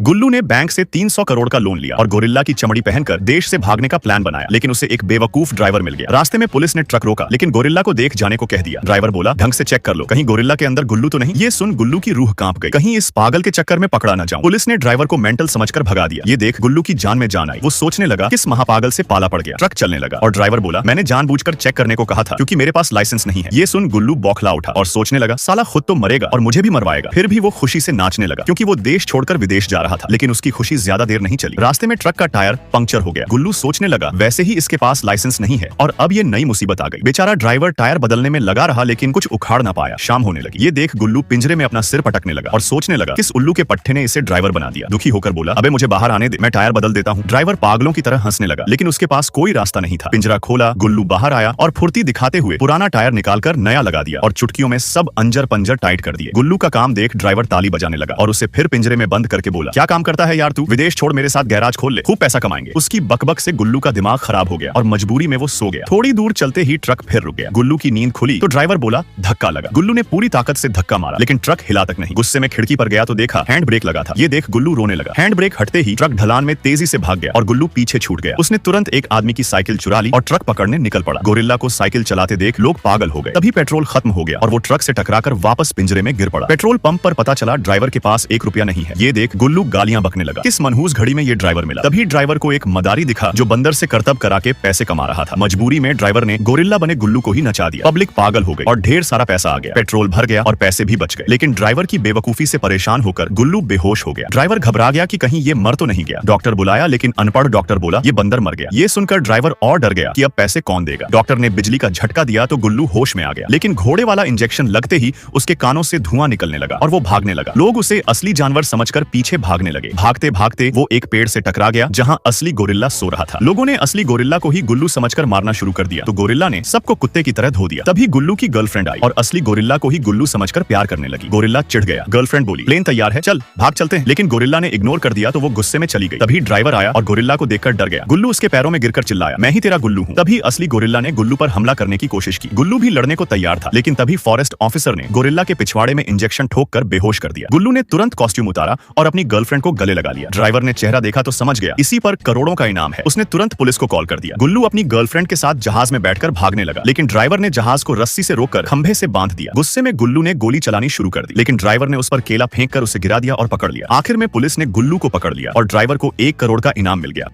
गुल्लू ने बैंक से 300 करोड़ का लोन लिया और गोरिल्ला की चमड़ी पहनकर देश से भागने का प्लान बनाया, लेकिन उसे एक बेवकूफ ड्राइवर मिल गया। रास्ते में पुलिस ने ट्रक रोका, लेकिन गोरिल्ला को देख जाने को कह दिया। ड्राइवर बोला, ढंग से चेक कर लो, कहीं गोरिल्ला के अंदर गुल्लू तो नहीं। ये सुन गुल्लू की रूह कांप गई, कहीं इस पागल के चक्कर में पकड़ा न जाऊं। पुलिस ने ड्राइवर को मेंटल समझकर भगा दिया। ये देख गुल्लू की जान में जान आई। वो सोचने लगा, किस महापागल से पाला पड़ गया। ट्रक चलने लगा और ड्राइवर बोला, मैंने जानबूझकर चेक करने को कहा था क्योंकि मेरे पास लाइसेंस नहीं है। ये सुन गुल्लू बौखला उठा और सोचने लगा, साला खुद तो मरेगा और मुझे भी मरवाएगा। फिर भी वो खुशी से नाचने लगा क्योंकि वो देश छोड़कर विदेश जा रहा था। लेकिन उसकी खुशी ज्यादा देर नहीं चली। रास्ते में ट्रक का टायर पंक्चर हो गया। गुल्लू सोचने लगा, वैसे ही इसके पास लाइसेंस नहीं है और अब ये नई मुसीबत आ गई। बेचारा ड्राइवर टायर बदलने में लगा रहा लेकिन कुछ उखाड़ ना पाया। शाम होने लगी। ये देख गुल्लू पिंजरे में अपना सिर पटकने लगा और सोचने लगा, किस उल्लू के पट्टे ने इसे ड्राइवर बना दिया। दुखी होकर बोला, अबे मुझे बाहर आने दे, मैं टायर बदल देता हूँ। ड्राइवर पागलों की तरह हंसने लगा, लेकिन उसके पास कोई रास्ता नहीं था। पिंजरा खोला, गुल्लू बाहर आया और फुर्ती दिखाते हुए पुराना टायर निकालकर नया लगा दिया और चुटकियों में सब अंजर पंजर टाइट कर दिए। गुल्लू का काम देख ड्राइवर ताली बजाने लगा और उसे फिर पिंजरे में बंद करके बोला, क्या काम करता है यार तू, विदेश छोड़ मेरे साथ गैराज खोल ले, खूब पैसा कमाएंगे। उसकी बकबक से गुल्लू का दिमाग खराब हो गया और मजबूरी में वो सो गया। थोड़ी दूर चलते ही ट्रक फिर रुक गया। गुल्लू की नींद खुली तो ड्राइवर बोला, धक्का लगा। गुल्लू ने पूरी ताकत से धक्का मारा लेकिन ट्रक हिला तक नहीं। गुस्से में खिड़की पर गया तो देखा हैंड ब्रेक लगा था। ये देख गुल्लू रोने लगा। हैंड ब्रेक हटते ही ट्रक ढलान में तेजी से भाग गया और गुल्लू पीछे छूट गया। उसने तुरंत एक आदमी की साइकिल चुरा ली और ट्रक पकड़ने निकल पड़ा। गोरिल्ला को साइकिल चलाते देख लोग पागल हो गए। तभी पेट्रोल खत्म हो गया और वो ट्रक से टकराकर वापस पिंजरे में गिर पड़ा। पेट्रोल पंप पर पता चला ड्राइवर के पास 1 रुपया नहीं है। ये देख गुल्लू गालियां बकने लगा, किस मनहूस घड़ी में ये ड्राइवर मिला। तभी ड्राइवर को एक मदारी दिखा जो बंदर से करतब करा के पैसे कमा रहा था। मजबूरी में ड्राइवर ने गोरिल्ला बने गुल्लू को ही नचा दिया। पब्लिक पागल हो गई और ढेर सारा पैसा आ गया। पेट्रोल भर गया और पैसे भी बच गए। लेकिन ड्राइवर की बेवकूफी से परेशान होकर गुल्लू बेहोश हो गया। ड्राइवर घबरा गया कि कहीं ये मर तो नहीं गया। डॉक्टर बुलाया लेकिन अनपढ़ डॉक्टर बोला, ये बंदर मर गया। ये सुनकर ड्राइवर और डर गया कि अब पैसे कौन देगा। डॉक्टर ने बिजली का झटका दिया तो गुल्लू होश में आ गया, लेकिन घोड़े वाला इंजेक्शन लगते ही उसके कानों से धुआं निकलने लगा और वो भागने लगा। लोग उसे असली जानवर समझकर पीछे भागने लगे। भागते भागते वो एक पेड़ से टकरा गया जहां असली गोरिल्ला सो रहा था। लोगों ने असली गोरिल्ला को ही गुल्लू समझकर मारना शुरू कर दिया तो गोरिल्ला ने सबको कुत्ते की तरह धो दिया। तभी गुल्लू की गर्लफ्रेंड आई और असली गोरिल्ला को ही गुल्लू समझकर प्यार करने लगी। गोरिल्ला चिढ़ गया। गर्लफ्रेंड बोली, प्लेन तैयार है, चल भाग चलते हैं। लेकिन गोरिल्ला ने इग्नोर कर दिया तो वो गुस्से में चली गई। तभी ड्राइवर आया और गोरिल्ला को देखकर डर गया। गुल्लू उसके पैरों में गिरकर चिल्लाया, मैं ही तेरा गुल्लू हूँ। तभी असली गोरिल्ला ने गुल्लू पर हमला करने की कोशिश की। गुल्लू भी लड़ने को तैयार था, लेकिन तभी फॉरेस्ट ऑफिसर ने गोरिल्ला के पिछवाड़े में इंजेक्शन ठोककर बेहोश कर दिया। गुल्लू ने तुरंत कॉस्ट्यूम उतारा और अपनी गर्लफ्रेंड को गले लगा लिया। ड्राइवर ने चेहरा देखा तो समझ गया इसी पर करोड़ों का इनाम है। उसने तुरंत पुलिस को कॉल कर दिया। गुल्लू अपनी गर्लफ्रेंड के साथ जहाज में बैठकर भागने लगा, लेकिन ड्राइवर ने जहाज को रस्सी से रोककर खंभे से बांध दिया। गुस्से में गुल्लू ने गोली चलानी शुरू कर दी, लेकिन ड्राइवर ने उस पर केला फेंक कर उसे गिरा दिया और पकड़ लिया। आखिर में पुलिस ने गुल्लू को पकड़ लिया और ड्राइवर को 1 करोड़ का इनाम मिल गया।